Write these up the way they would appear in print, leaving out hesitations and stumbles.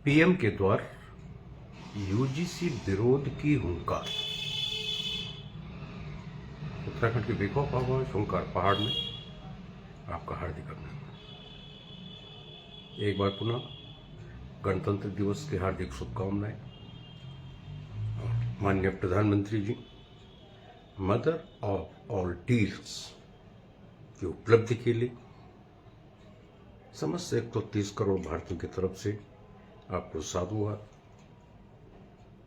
PM के द्वार UGC विरोध की हुंकार। उत्तराखंड के बेखौफ आवाज हुंकार पहाड़ में आपका हार्दिक अभिनंदन। एक बार पुनः गणतंत्र दिवस की हार्दिक शुभकामनाएं। माननीय प्रधानमंत्री जी, मदर ऑफ ऑल डील्स की उपलब्धि के लिए समस्त 130 करोड़ भारतीयों की तरफ से आपको साधुवाद,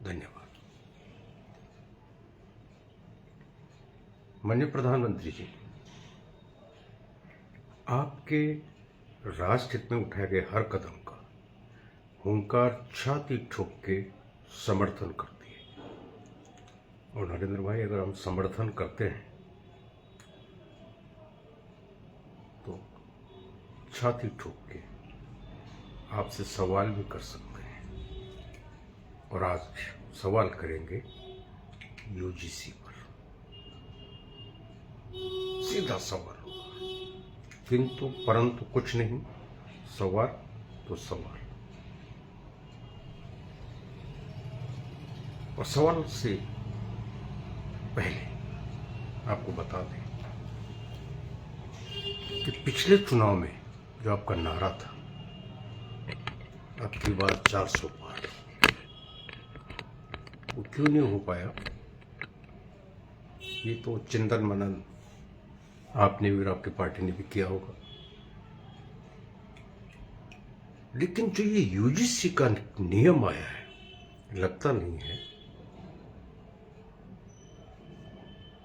धन्यवाद। माननीय प्रधानमंत्री जी, आपके राष्ट्रहित में उठाए गए हर कदम का हुंकार छाती ठोक के समर्थन करती है। और नरेंद्र भाई, अगर हम समर्थन करते हैं तो छाती ठोक के आपसे सवाल भी कर सकते हैं। और आज सवाल करेंगे यूजीसी पर। सीधा सवाल होगा, किंतु परंतु कुछ नहीं, सवाल तो सवाल। और सवाल से पहले आपको बता दें कि पिछले चुनाव में जो आपका नारा था, अब की बार 400 पार, वो क्यों नहीं हो पाया? ये तो चिंतन मनन आपने भी और आपकी पार्टी ने भी किया होगा। लेकिन जो ये यूजीसी का नियम आया है, लगता नहीं है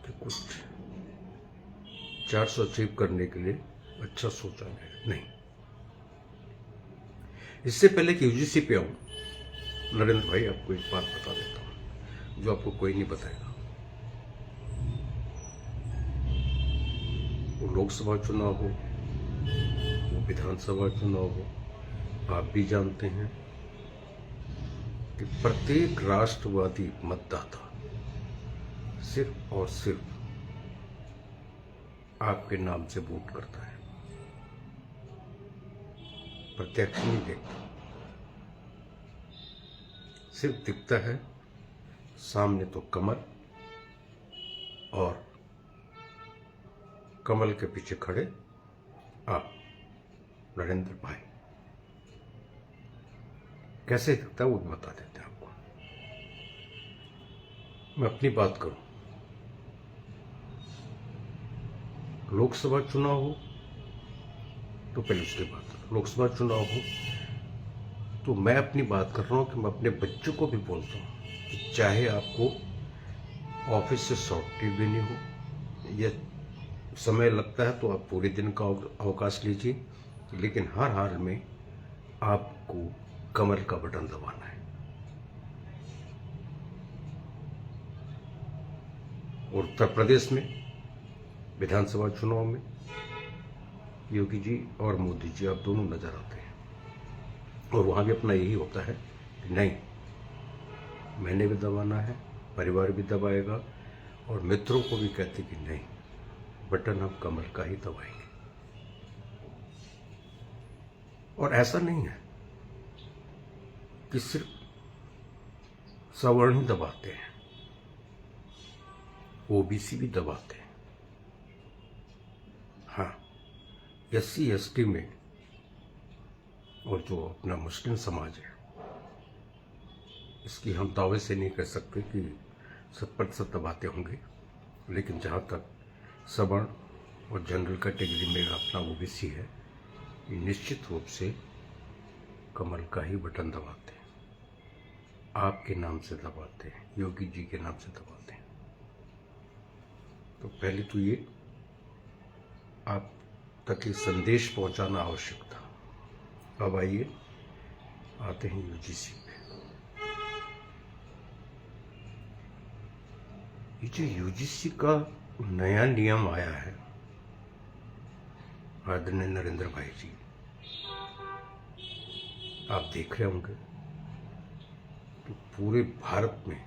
कि कुछ 400 अचीव करने के लिए अच्छा सोचा गया। नहीं, इससे पहले कि यूजीसी पे आऊं, नरेंद्र भाई आपको एक बात बता देता हूं जो आपको कोई नहीं बताएगा। वो लोकसभा चुनाव हो, वो विधानसभा चुनाव हो, आप भी जानते हैं कि प्रत्येक राष्ट्रवादी मतदाता सिर्फ और सिर्फ आपके नाम से वोट करता है, प्रत्यक्ष नहीं देखता। सिर्फ दिखता है सामने तो कमल, और कमल के पीछे खड़े आप नरेंद्र भाई। कैसे दिखता है वो भी बता देते हैं आपको। मैं अपनी बात करूं, लोकसभा चुनाव हो तो पहले उसके बाद, लोकसभा चुनाव हो तो मैं अपनी बात कर रहा हूं कि मैं अपने बच्चों को भी बोलता हूं कि चाहे आपको ऑफिस से छुट्टी भी नहीं हो या समय लगता है तो आप पूरे दिन का अवकाश लीजिए, लेकिन हर हाल में आपको कमल का बटन दबाना है। और उत्तर प्रदेश में विधानसभा चुनाव में योगी जी और मोदी जी आप दोनों नजर आते हैं, और वहां भी अपना यही होता है कि नहीं, मैंने भी दबाना है, परिवार भी दबाएगा, और मित्रों को भी कहते कि नहीं, बटन हम कमल का ही दबाएंगे। और ऐसा नहीं है कि सिर्फ सवर्ण ही दबाते हैं, ओबीसी भी दबाते हैं। हाँ, SC ST में और जो अपना मुस्लिम समाज है, इसकी हम दावे से नहीं कह सकते कि 100% दबाते होंगे, लेकिन जहाँ तक सवर्ण और जनरल कैटेगरी में अपना ओबीसी है, ये निश्चित रूप से कमल का ही बटन दबाते हैं, आपके नाम से दबाते हैं, योगी जी के नाम से दबाते हैं। तो पहले तो ये आप तक ये संदेश पहुंचाना आवश्यक था। अब आइए आते हैं यूजीसी पे। ये जो यूजीसी का नया नियम आया है, आदरणीय नरेंद्र भाई जी, आप देख रहे होंगे कि पूरे भारत में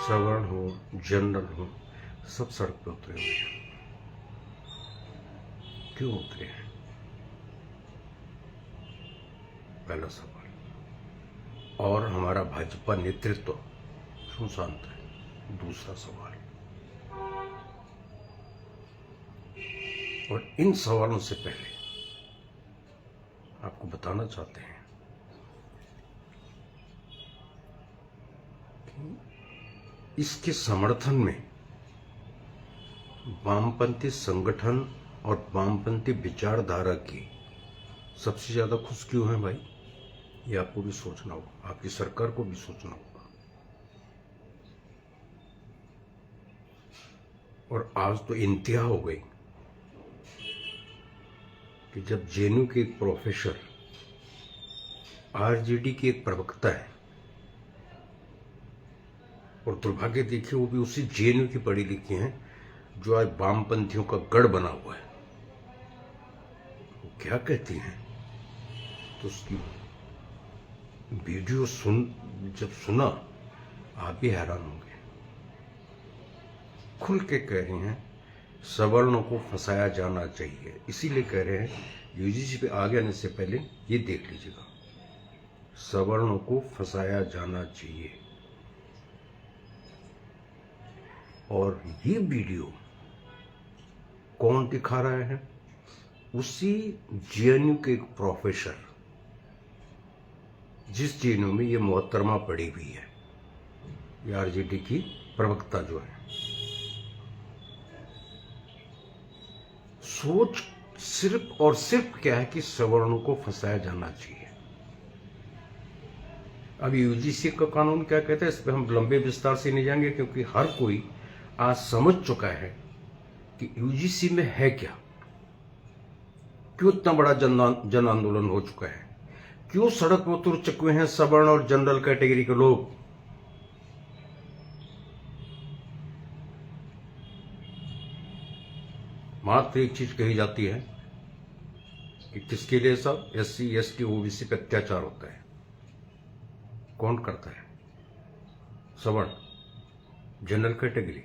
सवर्ण हो, जनरल हो, सब सड़क पर उतरे हुए हैं। क्यों उतरे हैं? पहला सवाल। और हमारा भाजपा नेतृत्व क्यों शांत है, दूसरा सवाल। और इन सवालों से पहले आपको बताना चाहते हैं कि इसके समर्थन में वामपंथी संगठन और वामपंथी विचारधारा की सबसे ज्यादा खुश क्यों है भाई, ये आपको भी सोचना होगा, आपकी सरकार को भी सोचना होगा। और आज तो इंतहा हो गई कि जब जेएनयू के एक प्रोफेसर आरजेडी के एक प्रवक्ता है, और दुर्भाग्य देखिए वो भी उसी जेएनयू की पढ़ी लिखी हैं जो आज वामपंथियों का गढ़ बना हुआ है, वो क्या कहती हैं, तो उसकी वीडियो जब सुना आप भी हैरान होंगे। खुल के कह रहे हैं सवर्णों को फंसाया जाना चाहिए, इसीलिए कह रहे हैं यूजीसी पे आगे आने से पहले ये देख लीजिएगा, सवर्णों को फंसाया जाना चाहिए। और ये वीडियो कौन दिखा रहा है, उसी जेएनयू के एक प्रोफेसर, जिस जेएनयू में ये मोहतरमा पड़ी हुई है, ये आरजेडी की प्रवक्ता जो है। सोच सिर्फ और सिर्फ क्या है कि सवर्णों को फंसाया जाना चाहिए। अब यूजीसी का कानून क्या कहता है, इस पर हम लंबे विस्तार से नहीं जाएंगे, क्योंकि हर कोई आज समझ चुका है कि यूजीसी में है क्या, क्यों इतना बड़ा जन आंदोलन हो चुका है, क्यों सड़क पर उतर चुके हैं सवर्ण और जनरल कैटेगरी के लोग। मात्र एक चीज कही जाती है कि किसके लिए सब, एससी एसटी ओबीसी पे अत्याचार होता है। कौन करता है, सवर्ण, जनरल कैटेगरी।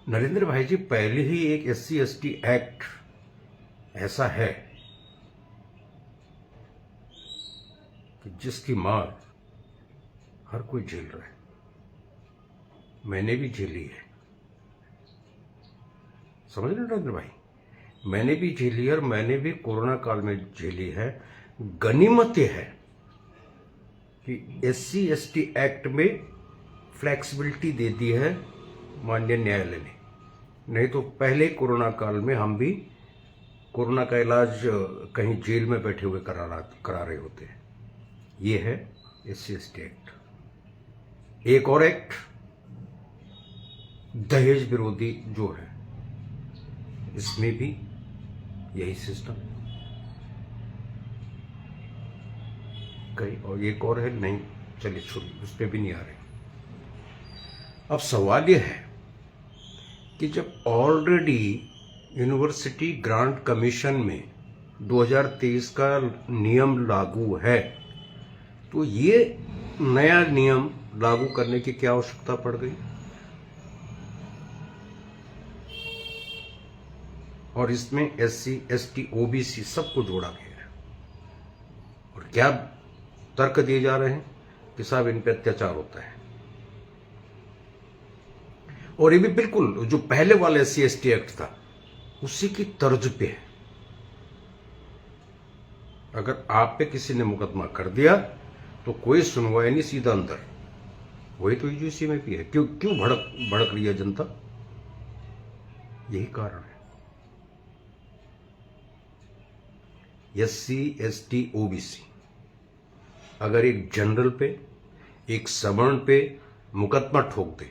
नरेंद्र भाई जी, पहले ही एक एससी एसटी एक्ट ऐसा है कि जिसकी मार हर कोई झेल रहा है, मैंने भी झेली है, समझ रहे नरेंद्र भाई, मैंने भी झेली है, और मैंने भी कोरोना काल में झेली है। गनीमत यह है कि एससी एसटी एक्ट में फ्लेक्सिबिलिटी दे दी है माननीय न्यायालय ने, नहीं तो पहले कोरोना काल में हम भी कोरोना का इलाज कहीं जेल में बैठे हुए करा रहे होते हैं। ये है एससी एसटी एक्ट। एक और एक्ट दहेज विरोधी जो है, इसमें भी यही सिस्टम कई, और एक और है, नहीं चलिए छोड़िए, उस पर भी नहीं आ रहे। अब सवाल यह है कि जब ऑलरेडी यूनिवर्सिटी ग्रांट कमीशन में 2023 का नियम लागू है, तो ये नया नियम लागू करने की क्या आवश्यकता पड़ गई। और इसमें एससी एसटी ओबीसी सबको जोड़ा गया है, और क्या तर्क दिए जा रहे हैं कि साहब इन पे अत्याचार होता है। और ये भी बिल्कुल जो पहले वाला एससी एसटी एक्ट था उसी की तर्ज पे है। अगर आप पे किसी ने मुकदमा कर दिया तो कोई सुनवाई नहीं, सीधा अंदर। वही तो यूजीसी में भी है। क्यों क्यों भड़क रही है जनता, यही कारण है। एससी एसटी ओबीसी अगर एक जनरल पे, एक सवर्ण पे मुकदमा ठोक दे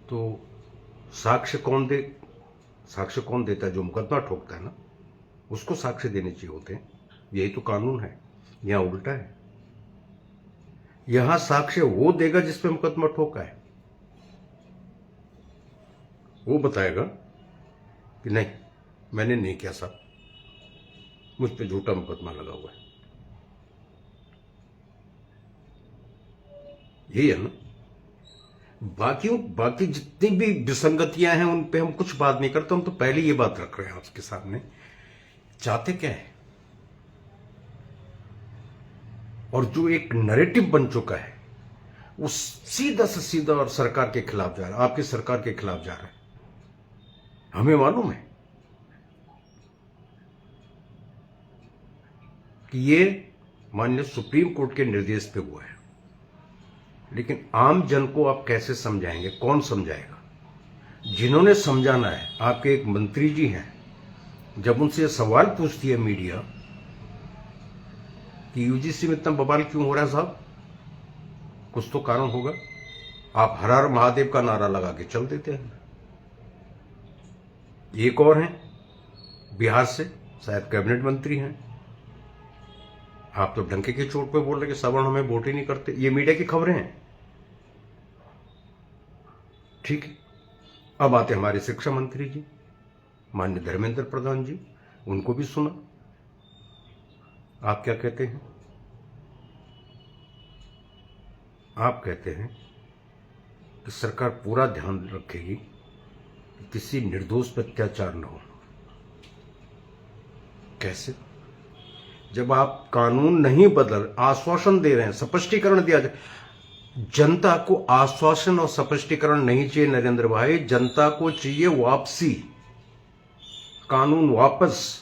तो साक्ष्य कौन दे, साक्ष्य कौन देता है, जो मुकदमा ठोकता है ना, उसको साक्ष्य देने चाहिए होते हैं। यही तो कानून है। यहां उल्टा है, यहां साक्ष्य वो देगा जिस पे मुकदमा ठोका है। वो बताएगा कि नहीं मैंने नहीं किया साहब, मुझ पे झूठा मुकदमा लगा हुआ है। यही है ना। बाकी जितनी भी विसंगतियां हैं उन पे हम कुछ बात नहीं करते, हम तो पहले ये बात रख रहे हैं आपके सामने, चाहते क्या है। और जो एक नैरेटिव बन चुका है वो सीधा से सीधा और सरकार के खिलाफ जा रहा है, आपकी सरकार के खिलाफ जा रहा है। हमें मालूम है कि ये माननीय सुप्रीम कोर्ट के निर्देश पे हुआ है, लेकिन आम जन को आप कैसे समझाएंगे, कौन समझाएगा। जिन्होंने समझाना है, आपके एक मंत्री जी हैं, जब उनसे सवाल पूछती है मीडिया कि यूजीसी में इतना बवाल क्यों हो रहा है साहब, कुछ तो कारण होगा, आप हर हर महादेव का नारा लगा के चल देते हैं। एक और हैं बिहार से, शायद कैबिनेट मंत्री हैं, आप तो डंके की चोट पे बोल रहे कि सवर्ण हमें वोट ही नहीं करते। ये मीडिया की खबरें हैं, ठीक है। अब आते हमारे शिक्षा मंत्री जी माननीय धर्मेंद्र प्रधान जी, उनको भी सुना, आप क्या कहते हैं। आप कहते हैं कि सरकार पूरा ध्यान रखेगी कि किसी निर्दोष पर अत्याचार न हो। कैसे, जब आप कानून नहीं बदल, आश्वासन दे रहे हैं, स्पष्टीकरण दिया जाए। जनता को आश्वासन और स्पष्टीकरण नहीं चाहिए नरेंद्र भाई, जनता को चाहिए वापसी, कानून वापस।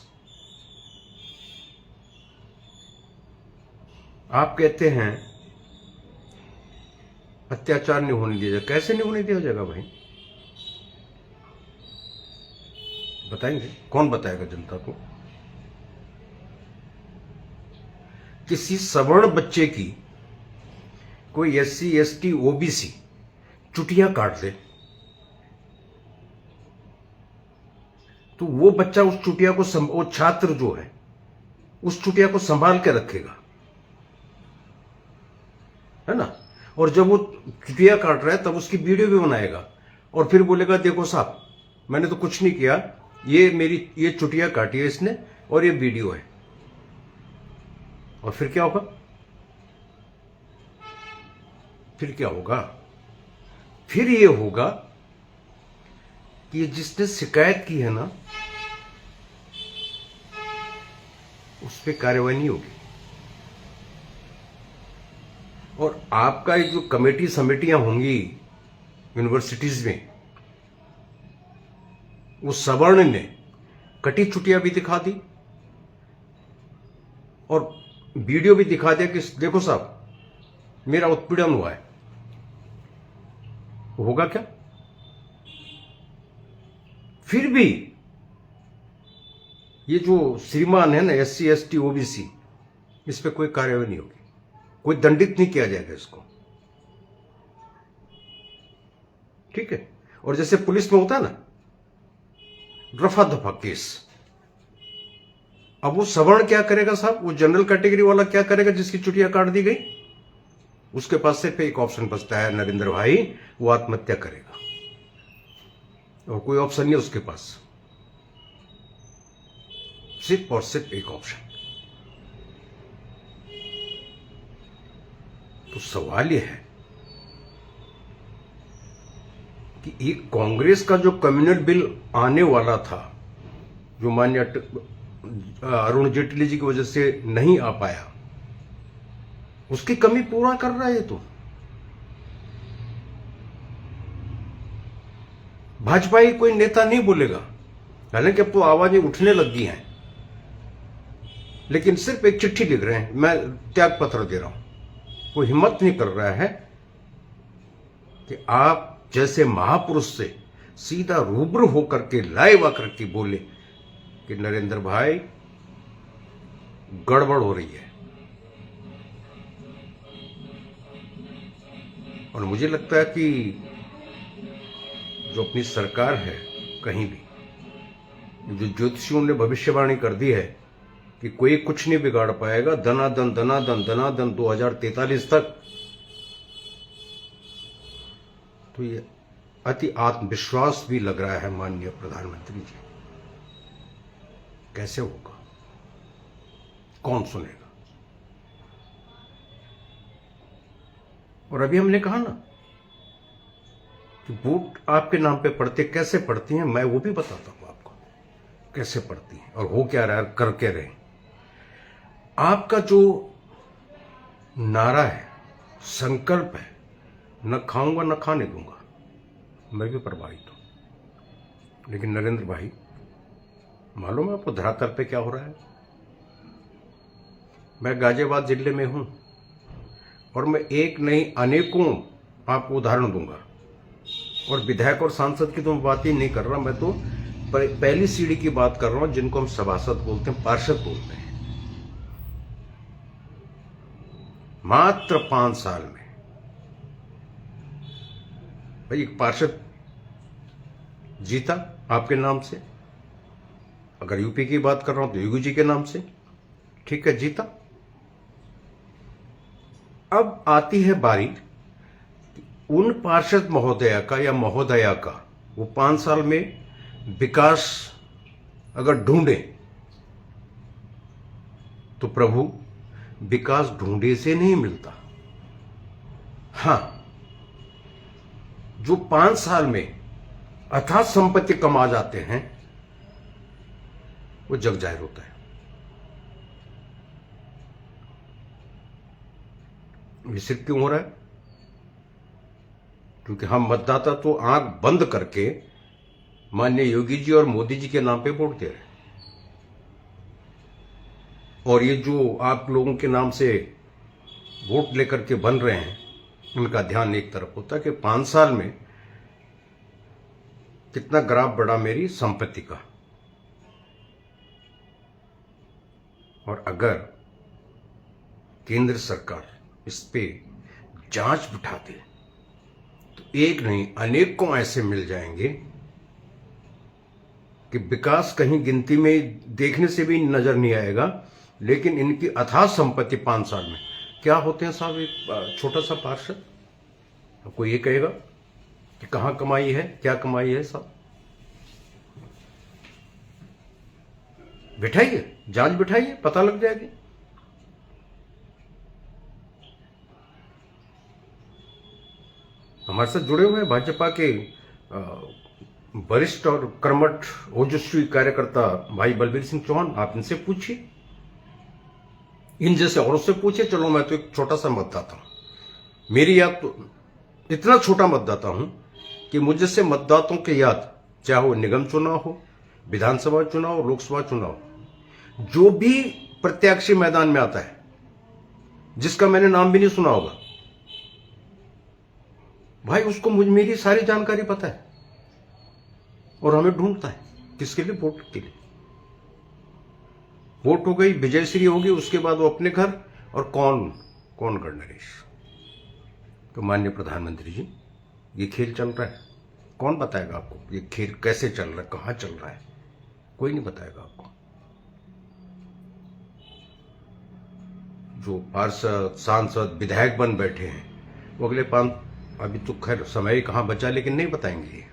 आप कहते हैं अत्याचार नहीं होने दिया जाए, कैसे नहीं होने दिया जाएगा भाई, बताएंगे, कौन बताएगा जनता को। किसी सवर्ण बच्चे की कोई SC ST OBC चुटिया काट दे तो वो बच्चा उस चुटिया को वो छात्र जो है उस चुटिया को संभाल के रखेगा, है ना। और जब वो चुटिया काट रहा है तब उसकी वीडियो भी बनाएगा और फिर बोलेगा देखो साहब मैंने तो कुछ नहीं किया, ये चुटिया काटी है इसने और ये वीडियो है। और फिर क्या होगा, फिर ये होगा कि जिसने शिकायत की है ना उस पर कार्रवाई नहीं होगी। और आपका जो कमेटी समितियां होंगी यूनिवर्सिटीज में, उस सवर्ण ने कटी चुटिया भी दिखा दी और वीडियो भी दिखा दिया कि देखो साहब मेरा उत्पीड़न हुआ है, होगा क्या। फिर भी ये जो श्रीमान है ना SC ST OBC, इस पे कोई कार्रवाई नहीं होगी, कोई दंडित नहीं किया जाएगा इसको, ठीक है। और जैसे पुलिस में होता है ना रफा दफा केस, अब वो सवर्ण क्या करेगा साहब, वो जनरल कैटेगरी वाला क्या करेगा जिसकी चुटिया काट दी गई, उसके पास सिर्फ एक ऑप्शन बचता है नरेंद्र भाई, वो आत्महत्या करेगा और कोई ऑप्शन नहीं उसके पास, सिर्फ और सिर्फ एक ऑप्शन। तो सवाल यह है कि एक कांग्रेस का जो कम्युनल बिल आने वाला था, जो माननीय अरुण जेटली जी की वजह से नहीं आ पाया, उसकी कमी पूरा कर रहा है। तो भाजपा ही कोई नेता नहीं बोलेगा, हालांकि अब तो आवाजें उठने लग गई हैं, लेकिन सिर्फ एक चिट्ठी लिख रहे हैं, मैं त्याग पत्र दे रहा हूं। कोई हिम्मत नहीं कर रहा है कि आप जैसे महापुरुष से सीधा रूबरू होकर के लाइव आकर के बोले कि नरेंद्र भाई गड़बड़ हो रही है। और मुझे लगता है कि जो अपनी सरकार है, कहीं भी जो ज्योतिषियों ने भविष्यवाणी कर दी है कि कोई कुछ नहीं बिगाड़ पाएगा, दनादन दनादन दनादन 2043 तक, तो ये अति आत्मविश्वास भी लग रहा है माननीय प्रधानमंत्री जी। कैसे होगा, कौन सुनेगा। और अभी हमने कहा ना कि वोट आपके नाम पे पड़ते, कैसे पड़ती हैं, मैं वो भी बताता हूं आपको कैसे पड़ती हैं और हो क्या रहा है, कर के रहे। आपका जो नारा है, संकल्प है, न खाऊंगा न खाने दूंगा, मैं भी प्रभावित हूं। लेकिन नरेंद्र भाई, मालूम है आपको धरातल पे क्या हो रहा है? मैं गाजियाबाद जिले में हूं और मैं एक नहीं अनेकों आपको उदाहरण दूंगा। और विधायक और सांसद की तो मैं बात ही नहीं कर रहा, मैं तो पहली सीढ़ी की बात कर रहा हूं, जिनको हम सभासद बोलते हैं, पार्षद बोलते हैं। मात्र 5 साल में भाई एक पार्षद जीता आपके नाम से। अगर यूपी की बात कर रहा हूं तो योगी जी के नाम से, ठीक है, जीता। अब आती है बारी उन पार्षद महोदया का या महोदया का, वो 5 साल में विकास अगर ढूंढे तो प्रभु, विकास ढूंढे से नहीं मिलता। हां, जो 5 साल में अथाह संपत्ति कमा जाते हैं वो जग जाहिर होता है। ये सिर्फ क्यों हो रहा है? क्योंकि हम मतदाता तो आंख बंद करके माननीय योगी जी और मोदी जी के नाम पे वोट दे रहे हैं। और ये जो आप लोगों के नाम से वोट लेकर के बन रहे हैं, उनका ध्यान एक तरफ होता है कि 5 साल में कितना ग्राफ बढ़ा मेरी संपत्ति का। और अगर केंद्र सरकार इस पे जांच बिठा दे तो एक नहीं अनेकों ऐसे मिल जाएंगे कि विकास कहीं गिनती में देखने से भी नजर नहीं आएगा, लेकिन इनकी अथाह संपत्ति 5 साल में क्या होते हैं साहब। एक छोटा सा पार्षद आपको ये कहेगा कि कहां कमाई है, क्या कमाई है साहब। बिठाइए, जांच बिठाइए, पता लग जाएगी। हमारे साथ जुड़े हुए हैं भाजपा के वरिष्ठ और कर्मठ ओजस्वी कार्यकर्ता भाई बलबीर सिंह चौहान, आप इनसे पूछिए, इन जैसे औरों से पूछिए। चलो मैं तो एक छोटा सा मतदाता हूं, मेरी याद तो इतना छोटा मतदाता हूं कि मुझे से मतदाताओं की याद, चाहे वो निगम चुनाव हो, विधानसभा चुनाव, लोकसभा चुनाव, जो भी प्रत्याशी मैदान में आता है जिसका मैंने नाम भी नहीं सुना होगा, भाई उसको मेरी सारी जानकारी पता है और हमें ढूंढता है किसके लिए, वोट के लिए। वोट हो गई, विजयश्री होगी, उसके बाद वो अपने घर। और कौन गणनरेश। तो माननीय प्रधानमंत्री जी, ये खेल चल रहा है, कौन बताएगा आपको ये खेल कैसे चल रहा है, कहां चल रहा है? कोई नहीं बताएगा आपको। जो पार्षद, सांसद, विधायक बन बैठे हैं वो अगले 5, अभी तो खैर समय कहां बचा, लेकिन नहीं बताएंगे,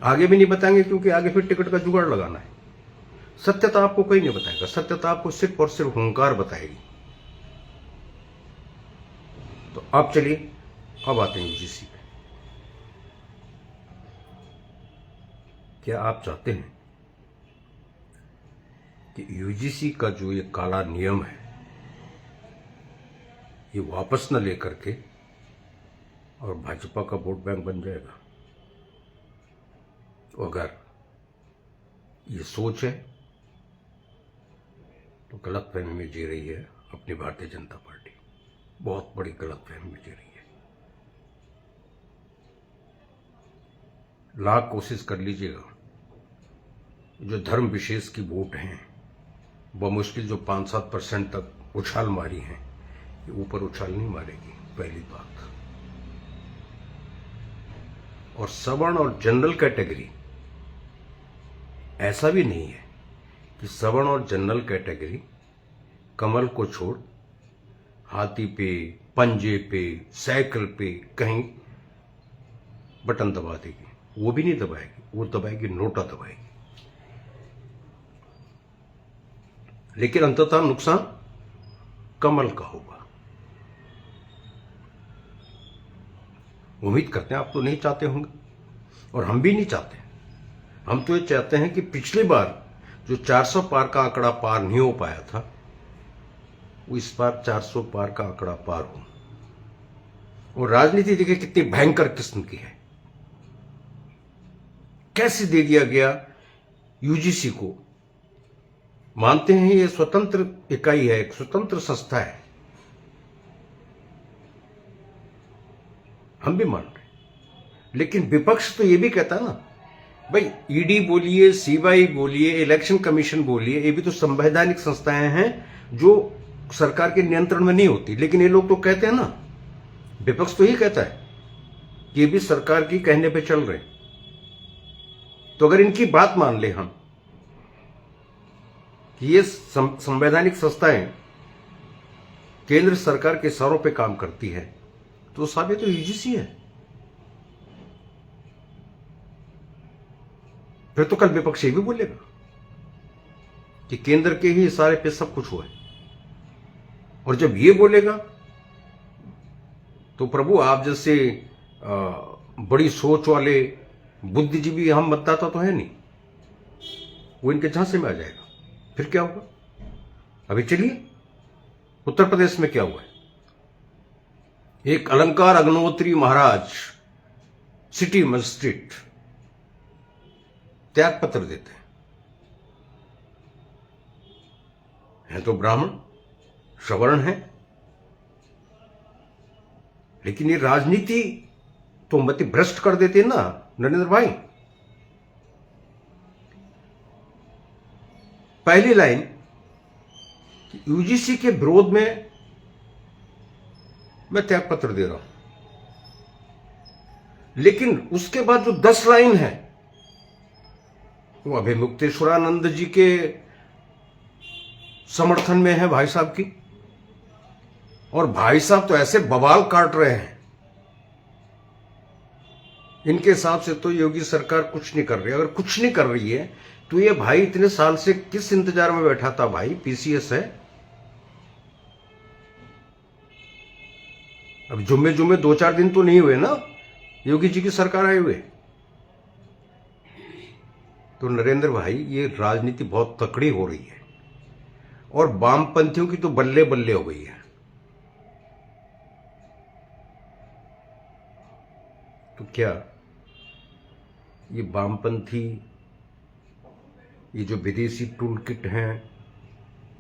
आगे भी नहीं बताएंगे, क्योंकि आगे फिर टिकट का जुगाड़ लगाना है। सत्यता आपको कोई नहीं बताएगा, सत्यता आपको सिर्फ और सिर्फ हुंकार बताएगी। तो अब चलिए, अब आते हैं यूजीसी पे। क्या आप चाहते हैं कि यूजीसी का जो ये काला नियम है ये वापस न लेकर के और भाजपा का वोट बैंक बन जाएगा? तो अगर ये सोच है तो गलतफहमी में जी रही है अपनी भारतीय जनता पार्टी, बहुत बड़ी गलतफहमी में जी रही है। लाख कोशिश कर लीजिएगा, जो धर्म विशेष की वोट हैं वह मुश्किल जो 5-7% तक उछाल मारी हैं, ये ऊपर उछाल नहीं मारेगी, पहली बात। और सवर्ण और जनरल कैटेगरी, ऐसा भी नहीं है कि सवर्ण और जनरल कैटेगरी कमल को छोड़ हाथी पे, पंजे पे, साइकिल पे कहीं बटन दबा देगी, वो भी नहीं दबाएगी, वो दबाएगी नोटा दबाएगी। लेकिन अंततः नुकसान कमल का होगा। उम्मीद करते हैं आप तो नहीं चाहते होंगे, और हम भी नहीं चाहते। हम तो ये चाहते हैं कि पिछली बार जो 400 पार का आंकड़ा पार नहीं हो पाया था, वो इस बार 400 पार का आंकड़ा पार हो। और राजनीति देखिए कितनी भयंकर किस्म की है। कैसे दे दिया गया यूजीसी को। मानते हैं ये स्वतंत्र इकाई है, एक स्वतंत्र संस्था है, हम भी मान रहे हैं, लेकिन विपक्ष तो ये भी कहता है ना भाई, ईडी बोलिए, सीबीआई बोलिए, इलेक्शन कमीशन बोलिए, ये भी तो संवैधानिक संस्थाएं हैं जो सरकार के नियंत्रण में नहीं होती। लेकिन ये लोग तो कहते हैं ना, विपक्ष तो ये कहता है कि ये भी सरकार की कहने पे चल रहे। तो अगर इनकी बात मान ले हम कि ये संवैधानिक संस्थाएं केंद्र सरकार के इशारों पे काम करती है, तो साबित तो यूजीसी है। फिर तो कल विपक्ष ये भी बोलेगा कि केंद्र के ही इशारे पे सब कुछ हुआ है। और जब ये बोलेगा तो प्रभु आप जैसे बड़ी सोच वाले बुद्धिजीवी हम मतदाता तो है नहीं, वो इनके झांसे में आ जाएगा। फिर क्या होगा? अभी चलिए उत्तर प्रदेश में क्या हुआ है। एक अलंकार अग्निहोत्री महाराज सिटी मजिस्ट्रेट त्याग पत्र देते हैं तो ब्राह्मण सवर्ण है, लेकिन ये राजनीति तो मति भ्रष्ट कर देते हैं ना नरेंद्र भाई। पहली लाइन यूजीसी के विरोध में मैं त्याग पत्र दे रहा हूं, लेकिन उसके बाद जो 10 लाइन है वो अभिमुक्तेश्वरानंद जी के समर्थन में है भाई साहब की। और भाई साहब तो ऐसे बवाल काट रहे हैं, इनके हिसाब से तो योगी सरकार कुछ नहीं कर रही। अगर कुछ नहीं कर रही है तो ये भाई इतने साल से किस इंतजार में बैठा था? भाई पीसीएस है। अब जुम्मे 2-4 दिन तो नहीं हुए ना योगी जी की सरकार आए हुए। तो नरेंद्र भाई ये राजनीति बहुत तकड़ी हो रही है और वामपंथियों की तो बल्ले बल्ले हो गई है। तो क्या ये वामपंथी, ये जो विदेशी टूल किट हैं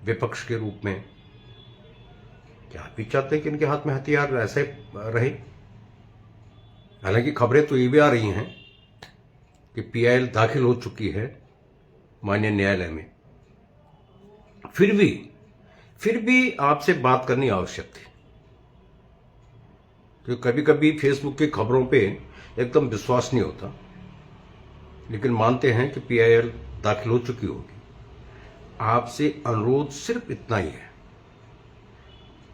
विपक्ष के रूप में, क्या आप भी चाहते हैं कि इनके हाथ में हथियार ऐसे रहे? हालांकि खबरें तो ये भी आ रही हैं कि पीआईएल दाखिल हो चुकी है माननीय न्यायालय में। फिर भी आपसे बात करनी आवश्यक थी, क्योंकि कभी कभी फेसबुक की खबरों पे एकदम विश्वास नहीं होता। लेकिन मानते हैं कि पीआईएल दाखिल हो चुकी होगी। आपसे अनुरोध सिर्फ इतना ही है,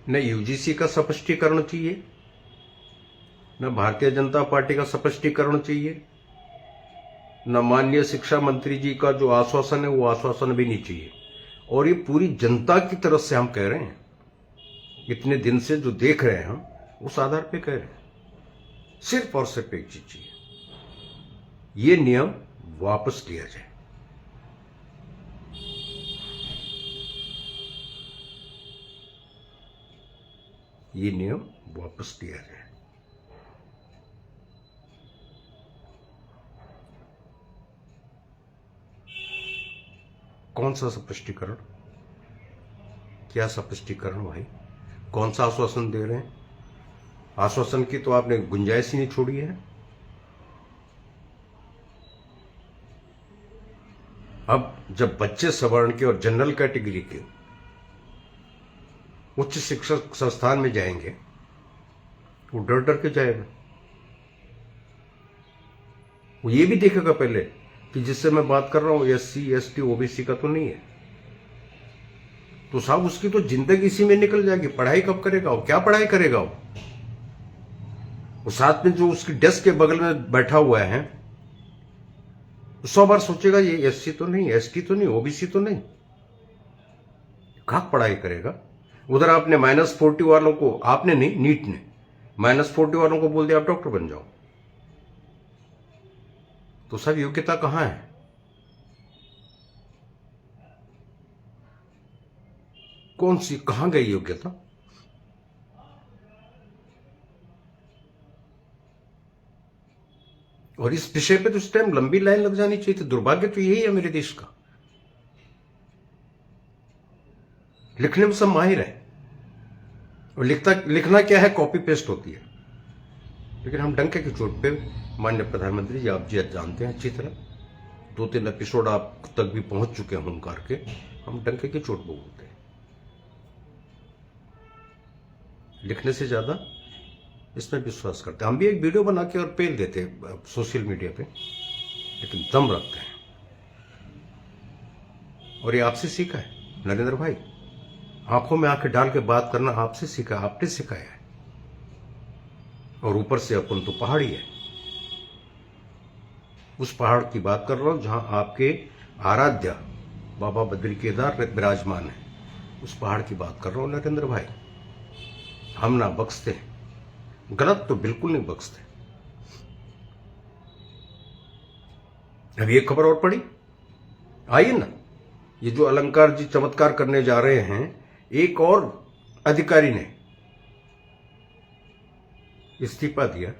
न यूजीसी का स्पष्टीकरण चाहिए, न भारतीय जनता पार्टी का स्पष्टीकरण चाहिए, न माननीय शिक्षा मंत्री जी का जो आश्वासन है वो आश्वासन भी नहीं चाहिए। और ये पूरी जनता की तरफ से हम कह रहे हैं, इतने दिन से जो देख रहे हैं हम उस आधार पे कह रहे हैं, सिर्फ और सिर्फ एक चीज चाहिए, ये नियम वापस लिया जाए। ये नियम वापस लिया जाए। कौन सा स्पष्टीकरण? क्या स्पष्टीकरण भाई? कौन सा आश्वासन दे रहे हैं? आश्वासन की तो आपने गुंजाइश ही नहीं छोड़ी है। अब जब बच्चे सवर्ण के और जनरल कैटेगरी के उच्च शिक्षा संस्थान में जाएंगे, वो डर डर के जाएगा। वो ये भी देखेगा पहले कि जिससे मैं बात कर रहा हूं एससी एसटी ओबीसी का तो नहीं है। तो साहब उसकी तो जिंदगी इसी में निकल जाएगी। पढ़ाई कब करेगा वो? क्या पढ़ाई करेगा वो साथ में जो उसकी डेस्क के बगल में बैठा हुआ है 100 बार सोचेगा ये एससी तो नहीं, एसटी तो नहीं, ओबीसी तो नहीं। कहाँ पढ़ाई करेगा? उधर आपने -40 वालों को, आपने नहीं, नीट ने -40 वालों को बोल दिया आप डॉक्टर बन जाओ। तो सब योग्यता कहां है? कौन सी, कहां गई योग्यता? और इस विषय पे तो इस टाइम लंबी लाइन लग जानी चाहिए थी। दुर्भाग्य तो यही है मेरे देश का। लिखने में सब माहिर है, और लिखना क्या है, कॉपी पेस्ट होती है। लेकिन हम डंके की चोट पे, माननीय प्रधानमंत्री जी, आप जी जानते हैं अच्छी तरह, 2-3 एपिसोड आप तक भी पहुंच चुके हैं हुंकार के, हम डंके की चोट पे बोलते हैं। लिखने से ज्यादा इसमें विश्वास करते हैं। हम भी एक वीडियो बना के और पेल देते सोशल मीडिया पे, लेकिन दम रखते हैं। और ये आपसे सीखा है नरेंद्र भाई, आंखों में आंखें डाल के बात करना आपसे सीखा, आपने सिखाया है। और ऊपर से अपन तो पहाड़ी है। उस पहाड़ की बात कर रहा हूं जहां आपके आराध्य बाबा बद्री केदार विराजमान है। उस पहाड़ की बात कर रहा हूं नरेंद्र भाई। हम ना बख्शते, गलत तो बिल्कुल नहीं बख्शते। अभी एक खबर और पड़ी, आइए ना, ये जो अलंकार जी चमत्कार करने जा रहे हैं, एक और अधिकारी ने इस्तीफा दिया,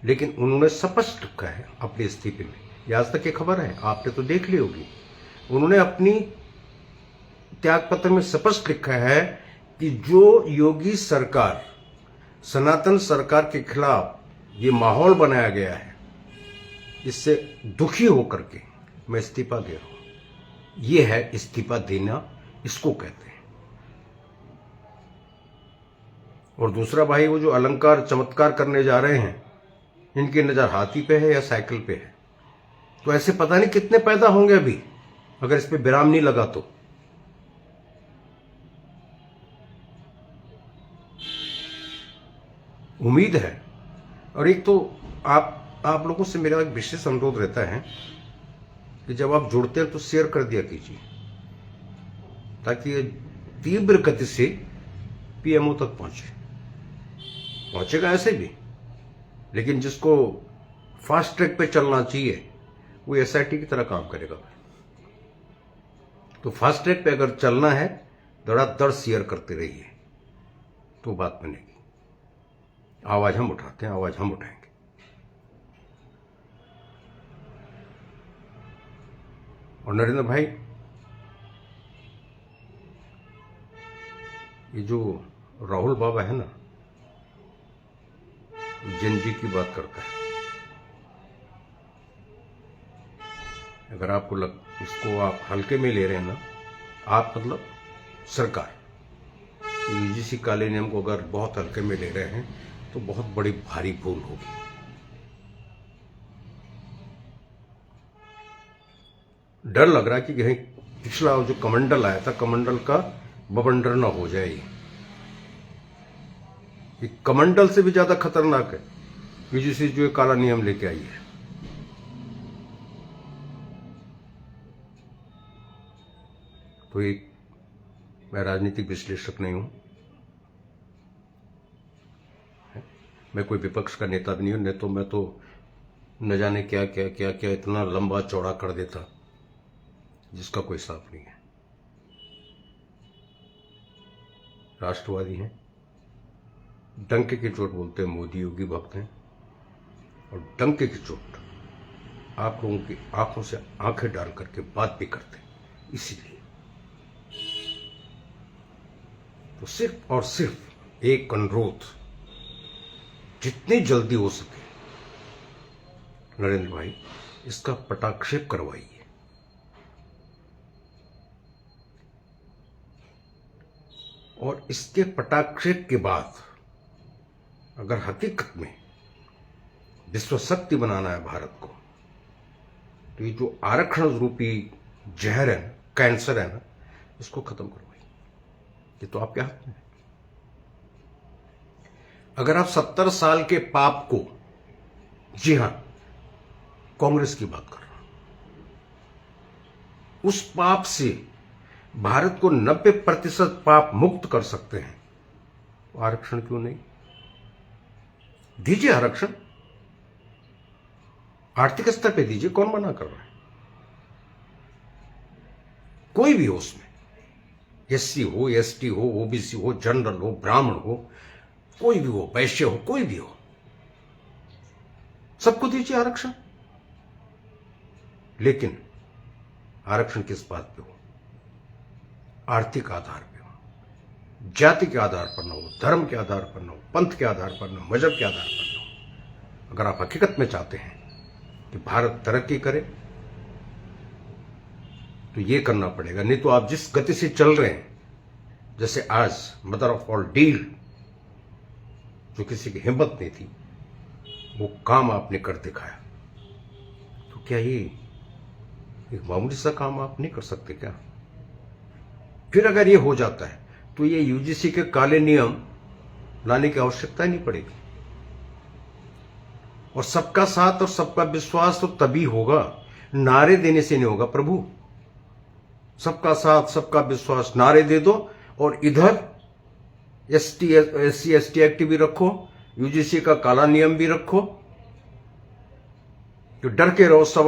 लेकिन उन्होंने स्पष्ट लिखा है अपने इस्तीफे में, ये आज तक की खबर है, आपने तो देख ली होगी। उन्होंने अपनी त्यागपत्र में स्पष्ट लिखा है कि जो योगी सरकार, सनातन सरकार के खिलाफ ये माहौल बनाया गया है, इससे दुखी होकर के मैं इस्तीफा दे रहा हूं। ये है इस्तीफा देना, इसको कहते हैं। और दूसरा भाई, वो जो अलंकार चमत्कार करने जा रहे हैं, इनकी नजर हाथी पे है या साइकिल पे है, तो ऐसे पता नहीं कितने पैदा होंगे अभी, अगर इस पे विराम नहीं लगा तो। उम्मीद है। और एक तो आप लोगों से मेरा एक विशेष अनुरोध रहता है कि जब आप जुड़ते हैं तो शेयर कर दिया कीजिए, ताकि ये तीव्र गति से पीएमओ तक पहुंचेगा ऐसे भी, लेकिन जिसको फास्ट ट्रैक पे चलना चाहिए वो एसआईटी की तरह काम करेगा। तो फास्ट ट्रैक पे अगर चलना है, धड़ाधड़ शेयर करते रहिए, तो बात बनेगी। आवाज हम उठाते हैं, आवाज हम उठाएंगे। और नरेंद्र भाई, ये जो राहुल बाबा है ना, जैन जी की बात करता है, अगर आपको इसको आप हल्के में ले रहे हैं ना, आप मतलब सरकार यूजीसी काले नियम को अगर बहुत हल्के में ले रहे हैं, तो बहुत बड़ी भारी भूल होगी। डर लग रहा है कि कहीं पिछला जो कमंडल आया था, कमंडल का बवंडर ना हो जाए। ये कमंडल से भी ज्यादा खतरनाक है यूजीसी जो ये काला नियम लेके आई है। तो एक, मैं राजनीतिक विश्लेषक नहीं हूं, मैं कोई विपक्ष का नेता भी नहीं हूं, नहीं तो मैं तो न जाने क्या क्या क्या क्या इतना लंबा चौड़ा कर देता जिसका कोई हिसाब नहीं है। राष्ट्रवादी हैं, डंके की चोट बोलते हैं, मोदी योगी भक्त हैं, और डंके की चोट आप लोगों की आंखों से आंखें डाल करके बात भी करते हैं। इसीलिए तो सिर्फ और सिर्फ एक अनुरोध, जितनी जल्दी हो सके नरेंद्र भाई, इसका पटाक्षेप करवाइए। और इसके पटाक्षेप के बाद अगर हकीकत में विश्व शक्ति बनाना है भारत को, तो ये जो आरक्षण रूपी जहर है, कैंसर है ना, इसको खत्म करवाइए। ये तो आपके हाथ में है। अगर आप 70 साल के पाप को, जी हां, कांग्रेस की बात कर रहा हूं, उस पाप से भारत को 90% पाप मुक्त कर सकते हैं, तो आरक्षण क्यों नहीं? दीजिए आरक्षण, आर्थिक स्तर पे दीजिए, कौन मना कर रहा है? कोई भी हो उसमें, एससी हो, एसटी हो, ओबीसी हो, जनरल हो, ब्राह्मण हो, कोई भी हो, वैश्य हो, कोई भी हो, सबको दीजिए आरक्षण। लेकिन आरक्षण किस बात पे हो? आर्थिक आधार पे हो, जाति के आधार पर ना हो, धर्म के आधार पर ना हो, पंथ के आधार पर ना हो, मजहब के आधार पर ना हो। अगर आप हकीकत में चाहते हैं कि भारत तरक्की करे तो ये करना पड़ेगा, नहीं तो आप जिस गति से चल रहे हैं, जैसे आज मदर ऑफ ऑल डील, जो किसी की हिम्मत नहीं थी, वो काम आपने कर दिखाया। तो क्या ये एक मामूली सा काम आप नहीं कर सकते क्या? फिर अगर ये हो जाता है तो ये यूजीसी के काले नियम लाने की आवश्यकता ही नहीं पड़ेगी। और सबका साथ और सबका विश्वास तो तभी होगा, नारे देने से नहीं होगा प्रभु। सबका साथ सबका विश्वास नारे दे दो, और इधर एससी एसटी एक्ट भी रखो, यूजीसी का काला नियम भी रखो, तो डर के रहो सब।